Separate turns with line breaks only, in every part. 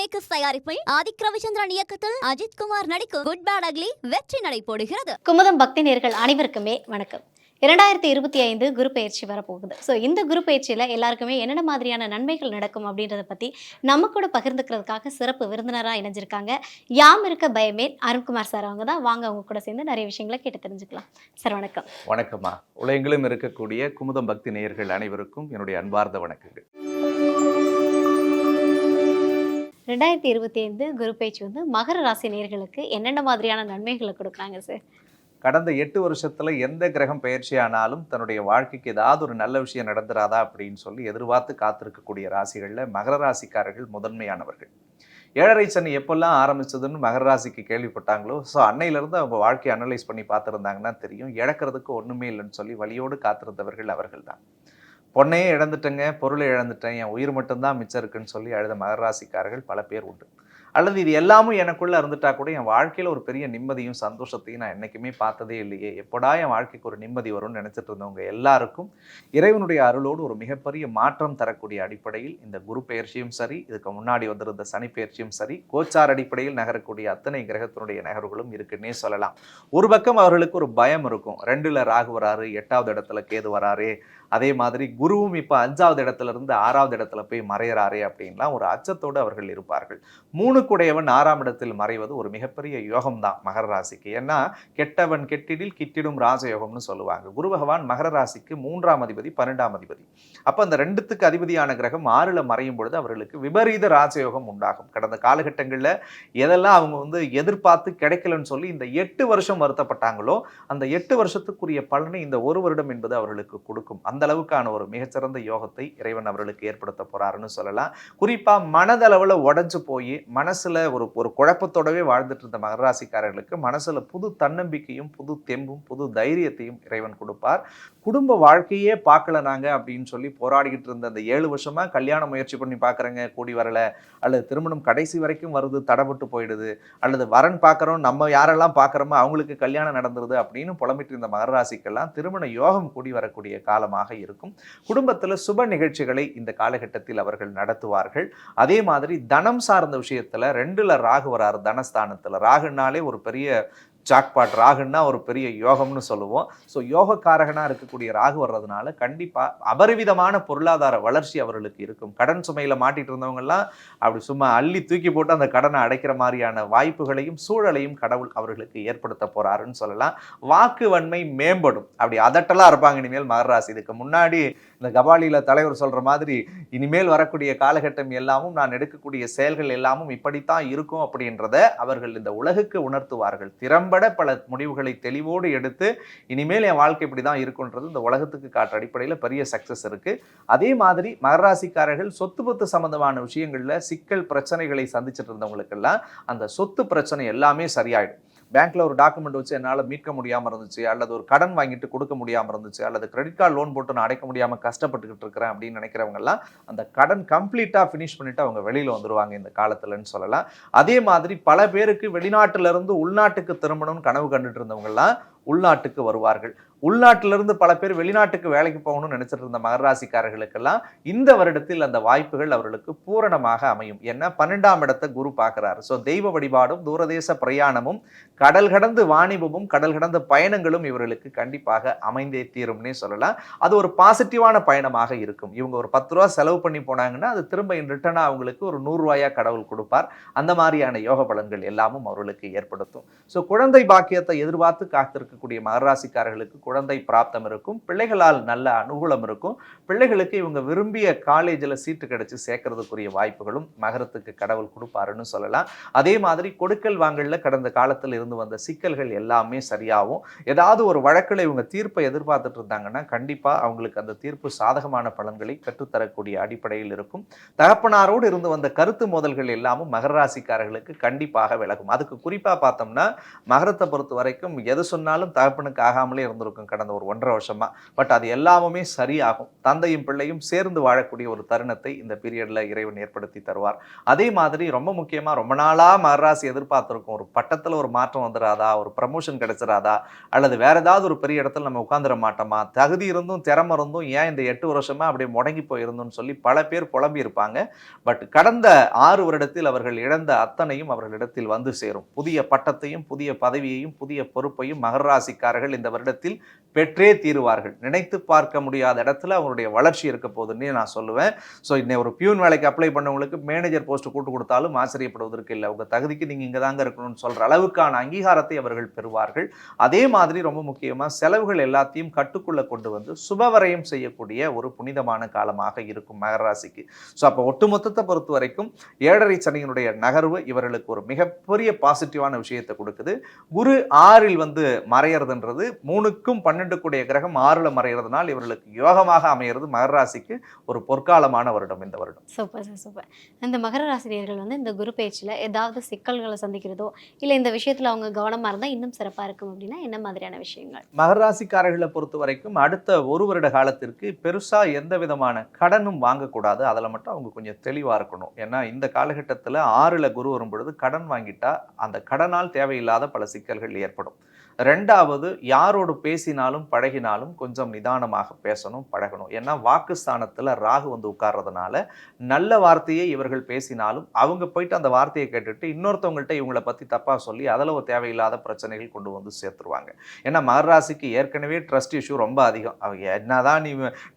Makers தயாரிப்பில் ஆதிக் ரவிச்சந்திரன் இயக்கத்தில் அஜித் குமார் நடிக்கும் குட் பேட் அக்லி வெற்றி நடைபோடுகிறது.
குமுதம் பக்தி நேயர்கள் அனைவருக்குமே வணக்கம். 2025 குரு பயிற்சி வரப்போகுது. ஸோ இந்த குரு பயிற்சியில் எல்லாருக்குமே என்னென்ன மாதிரியான நன்மைகள் நடக்கும் அப்படின்றத பற்றி நம்ம கூட பகிர்ந்துக்கிறதுக்காக சிறப்பு விருந்தினராக இணைஞ்சிருக்காங்க. யாம் இருக்க பயமே அருண்குமார் சார். அவங்க தான். வாங்க அவங்க கூட சேர்ந்து நிறைய விஷயங்களை கேட்டு தெரிஞ்சுக்கலாம். சார் வணக்கம்.
வணக்கம்மா. உலகெங்கிலும் இருக்கக்கூடிய குமுதம் பக்தி நேயர்கள் அனைவருக்கும் என்னுடைய அன்பார்ந்த வணக்கங்கள்.
2025 குரு பயிற்சி மகர ராசி நேயர்களுக்கு என்னென்ன மாதிரியான நன்மைகளை கொடுக்குறாங்க சார்?
கடந்த 8 வருஷத்துல எந்த கிரகம் பயிற்சி ஆனாலும் தன்னுடைய வாழ்க்கைக்கு ஏதாவது ஒரு நல்ல விஷயம் நடந்துராதா அப்படின்னு சொல்லி எதிர்பார்த்து காத்திருக்கக்கூடிய ராசிகள்ல மகர ராசிக்காரர்கள் முதன்மையானவர்கள். 7.5 சனி எப்பெல்லாம் ஆரம்பிச்சதுன்னு மகர ராசிக்கு கேள்விப்பட்டாங்களோ, ஸோ அன்னையிலிருந்து அவங்க வாழ்க்கையை அனலைஸ் பண்ணி பார்த்துருந்தாங்கன்னா தெரியும், இழக்கிறதுக்கு ஒன்றுமே இல்லைன்னு சொல்லி வழியோடு காத்திருந்தவர்கள் அவர்கள் தான். பொண்ணையே இழந்துட்டேங்க, பொருளை இழந்துட்டேன், என் உயிர் மட்டும்தான் மிச்சம் இருக்குன்னு சொல்லி அழுத மகர ராசிக்காரர்கள் பல பேர் உண்டு. அல்லது இது எல்லாமும் எனக்குள்ள இருந்துட்டா கூட என் வாழ்க்கையில ஒரு பெரிய நிம்மதியும் சந்தோஷத்தையும் நான் என்னைக்குமே பார்த்ததே இல்லையே, எப்படா என் வாழ்க்கைக்கு ஒரு நிம்மதி வரும்னு நினைச்சிட்டு இருந்தவங்க எல்லாருக்கும் இறைவனுடைய அருளோடு ஒரு மிகப்பெரிய மாற்றம் தரக்கூடிய அடிப்படையில் இந்த குரு பெயர்ச்சியும் சரி, இதுக்கு முன்னாடி வந்திருந்த சனி பெயர்ச்சியும் சரி, கோச்சார் அடிப்படையில் நகரக்கூடிய அத்தனை கிரகத்தினுடைய நகர்களும் இருக்குன்னே சொல்லலாம். ஒரு பக்கம் அவர்களுக்கு ஒரு பயம் இருக்கும், 2ல் ராகு வராரு, 8வது இடத்துல கேது வராரு, அதே மாதிரி குருவும் இப்போ 5வது இடத்துல இருந்து 6வது இடத்துல போய் மறையிறாரே அப்படின்லாம் ஒரு அச்சத்தோடு அவர்கள் இருப்பார்கள். 3 குடையவன் 6ஆம் இடத்தில் மறைவது ஒரு மிகப்பெரிய யோகம் தான் மகர ராசிக்கு. ஏன்னா கெட்டவன் கெட்டிடில் கிட்டிடும் ராஜயோகம்னு சொல்லுவாங்க. குரு பகவான் மகர ராசிக்கு 3ஆம் அதிபதி, 12ஆம் அதிபதி. அப்போ அந்த 2த்துக்கு அதிபதியான கிரகம் 6ல் மறையும் பொழுது அவர்களுக்கு விபரீத ராஜயோகம் உண்டாகும். கடந்த காலகட்டங்களில் எதெல்லாம் அவங்க எதிர்பார்த்து கிடைக்கலன்னு சொல்லி இந்த 8 வருஷம் வருத்தப்பட்டாங்களோ, அந்த 8 வருஷத்துக்குரிய பலனை இந்த 1 வருடம் என்பது அவர்களுக்கு கொடுக்கும். அந்த அளவுக்கான ஒரு மிகச்சிறந்த யோகத்தை இறைவன் அவர்களுக்கு ஏற்படுத்த போறாருன்னு சொல்லலாம். குறிப்பா மனதளவுல உடைஞ்சு போய் மனசுல ஒரு குழப்பத்தோடவே வாழ்ந்துட்டு இருந்த மகராசிக்காரர்களுக்கு மனசுல புது தன்னம்பிக்கையும் புது தெம்பும் புது தைரியத்தையும் இறைவன் கொடுப்பார். குடும்ப வாழ்க்கையே பார்க்கல நாங்க அப்படின்னு சொல்லி போராடிக்கிட்டு இருந்த அந்த 7 வருஷமா கல்யாண முயற்சி பண்ணி பார்க்குறேங்க, கூடி வரல, அல்லது திருமணம் கடைசி வரைக்கும் வருது, தடைபட்டு போயிடுது, அல்லது வரன் பார்க்குறோம், நம்ம யாரெல்லாம் பார்க்குறோமோ அவங்களுக்கு கல்யாணம் நடந்துருது அப்படின்னு புலம்பிட்டு இருந்த மகராசிக்கெல்லாம் திருமண யோகம் கூடி வரக்கூடிய காலமாக இருக்கும். குடும்பத்தில் சுப நிகழ்ச்சிகளை இந்த காலகட்டத்தில் அவர்கள் நடத்துவார்கள். அதே மாதிரி தனம் சார்ந்த விஷயத்துல 2ல் ராகு வராரு தனஸ்தானத்துல. ராகுனாலே ஒரு பெரிய ஜாக்பாட், ராகுன்னா ஒரு பெரிய யோகம்னு சொல்லுவோம். ஸோ யோகக்காரகனாக இருக்கக்கூடிய ராகு வர்றதுனால கண்டிப்பாக அபரிவிதமான பொருளாதார வளர்ச்சி அவர்களுக்கு இருக்கும். கடன் சுமையில் மாட்டிட்டு இருந்தவங்கெல்லாம் அப்படி சும்மா அள்ளி தூக்கி போட்டு அந்த கடனை அடைக்கிற மாதிரியான வாய்ப்புகளையும் சூழலையும் கடவுள் அவர்களுக்கு ஏற்படுத்த போறாருன்னு சொல்லலாம். வாக்கு வன்மை மேம்படும். அப்படி அதட்டெல்லாம் இருப்பாங்க இனிமேல் மகராசி. இதுக்கு முன்னாடி இந்த கபாலியில தலைவர் சொல்ற மாதிரி இனிமேல் வரக்கூடிய காலகட்டம் எல்லாமும் நான் எடுக்கக்கூடிய செயல்கள் எல்லாமும் இப்படித்தான் இருக்கும் அப்படின்றத அவர்கள் இந்த உலகுக்கு உணர்த்துவார்கள். திறம்பட பல முடிவுகளை தெளிவோடு எடுத்து இனிமேல் என் வாழ்க்கை இப்படிதான் இருக்குன்றது இந்த உலகத்துக்கு காட்டுற அடிப்படையில் பெரிய சக்சஸ் இருக்கு. அதே மாதிரி மகராசிக்காரர்கள் சொத்து பத்து சம்பந்தமான விஷயங்கள்ல சிக்கல் பிரச்சனைகளை சந்திச்சுட்டு இருந்தவங்களுக்கெல்லாம் அந்த சொத்து பிரச்சனை எல்லாமே சரியாயிடும். பேங்க்ல ஒரு டாக்குமெண்ட் வச்சு என்னால் மீட்க முடியாமல் இருந்துச்சு, அல்லது ஒரு கடன் வாங்கிட்டு கொடுக்க முடியாமல் இருந்துச்சு, அல்லது கிரெடிட் கார்டு லோன் போட்டு நான் அடைக்க முடியாமல் கஷ்டப்பட்டுக்கிட்டு இருக்கிறேன் அப்படின்னு நினைக்கிறவங்கலாம் அந்த கடன் கம்ப்ளீட்டாக ஃபினிஷ் பண்ணிட்டு அவங்க வெளியில் வந்துடுவாங்க இந்த காலத்துலன்னு சொல்லலாம். அதே மாதிரி பல பேருக்கு வெளிநாட்டிலிருந்து உள்நாட்டுக்கு திரும்பணும்னு கனவு கண்டுட்டு இருந்தவங்கலாம் உள்நாட்டுக்கு வருவார்கள். உள்நாட்டிலிருந்து பல பேர் வெளிநாட்டுக்கு வேலைக்கு போகணும்னு நினைச்சிட்டு இருந்த மகராசிக்காரர்களுக்கெல்லாம் இந்த வருடத்தில் அந்த வாய்ப்புகள் அவர்களுக்கு பூரணமாக அமையும். ஏன்னா 12ஆம் இடத்தை குரு பார்க்கிறார். ஸோ தெய்வ வழிபாடும் தூரதேச பிரயாணமும் கடல் கடந்து வாணிபமும் கடல் கடந்த பயணங்களும் இவர்களுக்கு கண்டிப்பாக அமைந்தே தீரும்னே சொல்லலாம். அது ஒரு பாசிட்டிவான பயணமாக இருக்கும். இவங்க ஒரு 10 ரூபா செலவு பண்ணி போனாங்கன்னா அது திரும்ப ரிட்டர்னாக அவங்களுக்கு ஒரு 100 ரூபாயா கடவுள் கொடுப்பார். அந்த மாதிரியான யோக பலன்கள் எல்லாமும் அவர்களுக்கு ஏற்படுத்தும். ஸோ குழந்தை பாக்கியத்தை எதிர்பார்த்து காத்திருக்கக்கூடிய மகராசிக்காரர்களுக்கு குழந்தை பிராப்தம் இருக்கும். பிள்ளைகளால் நல்ல அனுகூலம் இருக்கும். பிள்ளைகளுக்கு இவங்க விரும்பிய காலேஜில் சீட்டு கிடைச்சி சேர்க்கறதுக்குரிய வாய்ப்புகளும் மகரத்துக்கு கடவுள் கொடுப்பாருன்னு சொல்லலாம். அதே மாதிரி கொடுக்கல் வாங்கல கடந்த காலத்தில் இருந்து வந்த சிக்கல்கள் எல்லாமே சரியாகும். ஏதாவது ஒரு வழக்கில் இவங்க தீர்ப்பை எதிர்பார்த்துட்டு இருந்தாங்கன்னா கண்டிப்பாக அவங்களுக்கு அந்த தீர்ப்பு சாதகமான பலன்களை கற்றுத்தரக்கூடிய அடிப்படையில் இருக்கும். தகப்பனாரோடு இருந்து வந்த கருத்து மோதல்கள் எல்லாமும் மகராசிக்காரர்களுக்கு கண்டிப்பாக விலகும். அதுக்கு குறிப்பாக பார்த்தோம்னா மகரத்தை பொறுத்த வரைக்கும் எது சொன்னாலும் தகப்பனுக்கு ஆகாமலே இருந்திருக்கும். இருக்கும் கடந்த ஒரு 1.5 வருஷமா. பட் அது எல்லாமே சரியாகும். தந்தையும் பிள்ளையும் சேர்ந்து வாழக்கூடிய ஒரு தருணத்தை இந்த பீரியட்ல இறைவன் ஏற்படுத்தி தருவார். அதே மாதிரி ரொம்ப முக்கியமா ரொம்ப நாளா மகர ராசி எதிர்பார்த்திருக்கும் ஒரு பட்டத்துல ஒரு மாற்றம் வந்துடாதா, ஒரு ப்ரமோஷன் கிடைச்சிடாதா, அல்லது வேற ஏதாவது ஒரு பெரிய இடத்துல நம்ம உட்கார்ந்துட மாட்டோமா, தகுதி இருந்தும் திறமை இருந்தும் ஏன் இந்த 8 வருஷமா அப்படியே முடங்கி போயிருந்தோம்னு சொல்லி பல பேர் புலம்பி இருப்பாங்க. பட் கடந்த 6 வருடத்தில் அவர்கள் இழந்த அத்தனையும் அவர்களிடத்தில் வந்து சேரும். புதிய பட்டத்தையும் புதிய பதவியையும் புதிய பொறுப்பையும் மகர ராசிக்காரர்கள் இந்த வருடத்தில் பெற்றே தீருவார்கள். நினைத்து பார்க்க முடியாத இடத்துல அவங்களுடைய வளர்ச்சி இருக்க போகுதுன்னு நான் சொல்லுவேன். ஸோ இன்னும் ஒரு பியூன் வேலைக்கு அப்ளை பண்ணவங்களுக்கு மேனேஜர் போஸ்ட் கூட்டு கொடுத்தாலும் ஆச்சரியப்படுவதற்கு இல்லை. உங்க தகுதிக்கு நீங்க இங்க தாங்க இருக்கணும்னு சொல்ற அளவுக்கான அங்கீகாரத்தை அவர்கள் பெறுவார்கள். அதே மாதிரி ரொம்ப முக்கியமா செலவுகள் எல்லாத்தையும் கட்டுக்குள்ள கொண்டு வந்து சுபவரையும் செய்யக்கூடிய ஒரு புனிதமான காலமாக இருக்கும் மகர ராசிக்கு. ஸோ அப்போ ஒட்டுமொத்தத்தை பொறுத்த வரைக்கும் 7.5 சனியினுடைய நகர்வு இவர்களுக்கு ஒரு மிகப்பெரிய பாசிட்டிவான விஷயத்தை கொடுக்குது. குரு 6ல் மறையறதுன்றது 3க்கும் 12 கூடிய கிரகம் 6ல் மறைகிறதுனால் இவர்களுக்கு யோகமாக அமைகிறது. மகர ராசிக்கு ஒரு பொற்காலமான வருடம் இந்த வருடம்.
Super sir, super. இந்த மகர ராசினியர்கள் இந்த குரு பேச்சில் ஏதாவது சிக்கல்களை சந்திக்கிறதோ இல்லை இந்த விஷயத்தில் அவங்க கவனமாக இருந்தால் இன்னும் சிறப்பாக இருக்கும் அப்படின்னா என்ன மாதிரியான விஷயங்கள்?
மகர ராசிக்காரர்களை பொறுத்த வரைக்கும் அடுத்த 1 வருட காலத்திற்கு பெருசா எந்த விதமான கடனும் வாங்கக்கூடாது. அதில் மட்டும் அவங்க கொஞ்சம் தெளிவாக இருக்கணும். ஏன்னா இந்த காலகட்டத்தில் 6ல் குரு வரும் பொழுது கடன் வாங்கிட்டா அந்த கடனால் தேவையில்லாத பல சிக்கல்கள் ஏற்படும். 2வது யாரோடு பேசினாலும் பழகினாலும் கொஞ்சம் நிதானமாக பேசணும், பழகணும். ஏன்னா வாக்குஸ்தானத்தில் ராகு உட்கார்றதுனால நல்ல வார்த்தையை இவர்கள் பேசினாலும் அவங்க போயிட்டு அந்த வார்த்தையை கேட்டுட்டு இன்னொருத்தவங்கள்ட்ட இவங்களை பற்றி தப்பாக சொல்லி அதில் ஒரு தேவையில்லாத பிரச்சனைகள் கொண்டு சேர்த்துருவாங்க. ஏன்னா மகர ராசிக்கு ஏற்கனவே ட்ரஸ்ட் இஷ்யூ ரொம்ப அதிகம். அவங்க என்னதான் நீ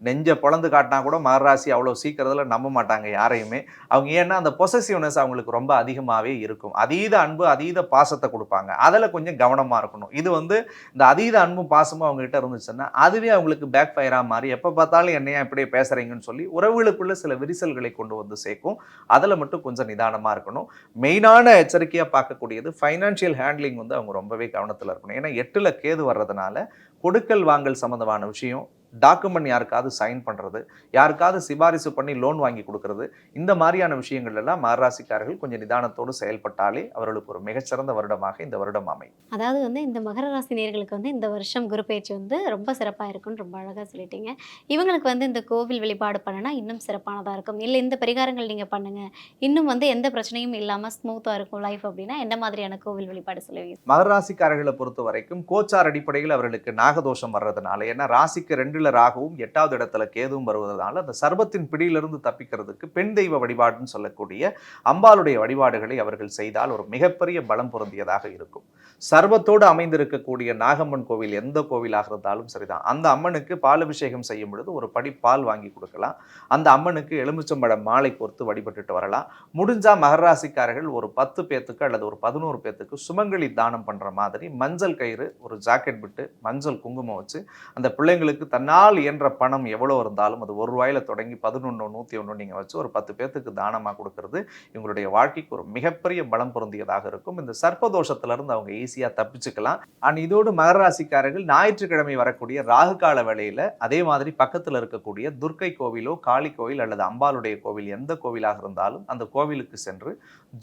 நெஞ்ச பொழந்து காட்டினா கூட மகர ராசி அவ்வளோ சீக்கிரத்தில் நம்ப மாட்டாங்க யாரையுமே. அவங்க ஏன்னா அந்த பொசசிவ்னஸ் அவங்களுக்கு ரொம்ப அதிகமாகவே இருக்கும். அதீத அன்பு அதீத பாசத்தை கொடுப்பாங்க. அதில் கொஞ்சம் கவனமாக இருக்கணும். இது இந்த அதீத அன்பும் பாசமும் அவங்க கிட்ட இருந்துச்சுன்னா அதுவே அவங்களுக்கு பேக் ஃபயரா மாறி எப்ப பார்த்தாலும் என்னையா இப்படியே பேசுறீங்கன்னு சொல்லி உறவுகளுக்குள்ள சில விரிசல்களை கொண்டு சேர்க்கும். அதுல மட்டும் கொஞ்சம் நிதானமா இருக்கணும். மெயினான எச்சரிக்கையா பார்க்கக்கூடியது ஃபைனான்சியல் ஹேண்ட்லிங் அவங்க ரொம்பவே கவனத்துல இருக்கணும். ஏன்னா 8ல் கேது வர்றதுனால கொடுக்கல் வாங்கல் சம்பந்தமான விஷயம், டாக்குமெண்ட் யாருக்காவது சைன் பண்ணுறது, யாருக்காவது சிபாரிசு பண்ணி லோன் வாங்கி கொடுக்கறது, இந்த மாதிரியான விஷயங்கள் எல்லாம் மகர ராசிக்காரர்கள் கொஞ்சம் நிதானத்தோடு செயல்பட்டாலே அவர்களுக்கு ஒரு மிகச்சிறந்த வருடமாக இந்த வருடம் அமையும்.
அதாவது இந்த மகர ராசி நேயர்களுக்கு இந்த வருஷம் குரு பேச்சு ரொம்ப சிறப்பாக இருக்கும்னு ரொம்ப அழகாக சொல்லிட்டீங்க. இவங்களுக்கு இந்த கோவில் வழிபாடு பண்ணினா இன்னும் சிறப்பானதாக இருக்கும், இல்லை இந்த பரிகாரங்கள் நீங்கள் பண்ணுங்கள் இன்னும் எந்த பிரச்சனையும் இல்லாமல் ஸ்மூத்தாக இருக்கும் லைஃப் அப்படின்னா என்ன மாதிரியான கோவில் வழிபாடு சொல்லுவீங்க?
மகர ராசிக்காரர்களை பொறுத்த வரைக்கும் கோச்சார் அடிப்படையில் அவர்களுக்கு நாகதோஷம் வர்றதுனால, ஏன்னா ராசிக்கு 2ல் ராகுவும் 8வது இடத்துல கேதுவும் வருவதனால அந்த சர்பத்தின் பிடியிலிருந்து தப்பிக்கிறதுக்கு பெண் தெய்வ வழிபாடுன்னு சொல்லக்கூடிய அம்பாளுடைய வழிபாடுகளை அவர்கள் செய்தால் ஒரு மிகப்பெரிய பலம் பொருந்தியதாக இருக்கும். சர்பத்தோடு அமைந்திருக்கக்கூடிய நாகம்மன் கோவில் எந்த கோவிலாக இருந்தாலும் சரிதான். அந்த அம்மனுக்கு பாலபிஷேகம் செய்யும் பொழுது ஒரு படி பால் வாங்கி கொடுக்கலாம். அந்த அம்மனுக்கு எலுமிச்சம்பழம் மாலை கோர்த்து வழிபட்டுட்டு வரலாம். முடிஞ்சா மகர ராசிக்காரர்கள் ஒரு 10 பேத்துக்கு அல்லது ஒரு 11 பேத்துக்கு சுமங்கலி தானம் பண்ற மாதிரி மஞ்சள் கயிறு, ஒரு ஜாக்கெட் விட்டு மஞ்சள் குங்குமம் வச்சு அந்த பிள்ளைங்களுக்கு தன்னால் இயன்ற பணம் எவ்வளோ இருந்தாலும் அது ₹1 தொடங்கி 11, 101 நீங்கள் வச்சு ஒரு 10 பேத்துக்கு தானமாக கொடுக்கறது இவங்களுடைய வாழ்க்கைக்கு ஒரு மிகப்பெரிய பலம் பொருந்தியதாக இருக்கும். இந்த சர்ப்பதோஷத்திலிருந்து அவங்க ஈஸியாக தப்பிச்சுக்கலாம். அண்ட் இதோடு மகர ராசிக்காரர்கள் ஞாயிற்றுக்கிழமை வரக்கூடிய ராகு கால வேளையில் அதே மாதிரி பக்கத்தில் இருக்கக்கூடிய துர்க்கை கோவிலோ காளி கோவில் அல்லது அம்பாளுடைய கோவில் எந்த கோவிலாக இருந்தாலும் அந்த கோவிலுக்கு சென்று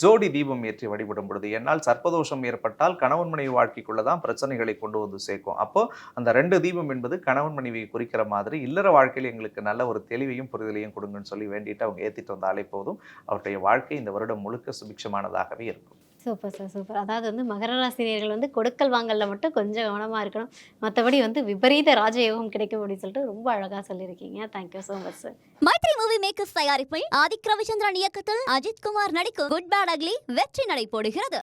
ஜோடி தீபம் ஏற்றி வழிபடும் பொழுது, என்னால் சர்ப்பதோஷம் ஏற்பட்டால் கணவன் மனைவி வாழ்க்கைக்குள்ளதான் பிரச்சனைகளை கொண்டு சேர்க்கும். அப்போ அந்த 2 தீபம் என்பது கணவன் மனைவியை குறிக்கிற மாதிரி இல்லற வாழ்க்கையில் எங்களுக்கு நல்ல ஒரு தெளிவையும் புரிதலையும் கொடுங்கன்னு சொல்லி வேண்டிட்டு அவங்க ஏற்றிட்டு வந்தாலே போதும். அவருடைய வாழ்க்கை இந்த வருடம் முழுக்க சுபிக்ஷமானதாகவே இருக்கும்.
Super sir, super. அதாவது மகர ராசினியர்கள் கொடுக்கல் வாங்கலில் மட்டும் கொஞ்சம் கவனமாக இருக்கணும், மற்றபடி விபரீத ராஜயோகம் கிடைக்கும் அப்படின்னு சொல்லிட்டு ரொம்ப அழகாக சொல்லியிருக்கீங்க. Thank you so much sir.
Mythri movie makers தயாரிப்பில் ஆதிக் ரவிச்சந்திரன் இயக்கத்தில் அஜித் குமார் நடிக்கும் குட் பேட் அக்லி வெற்றி நடை போடுகிறது.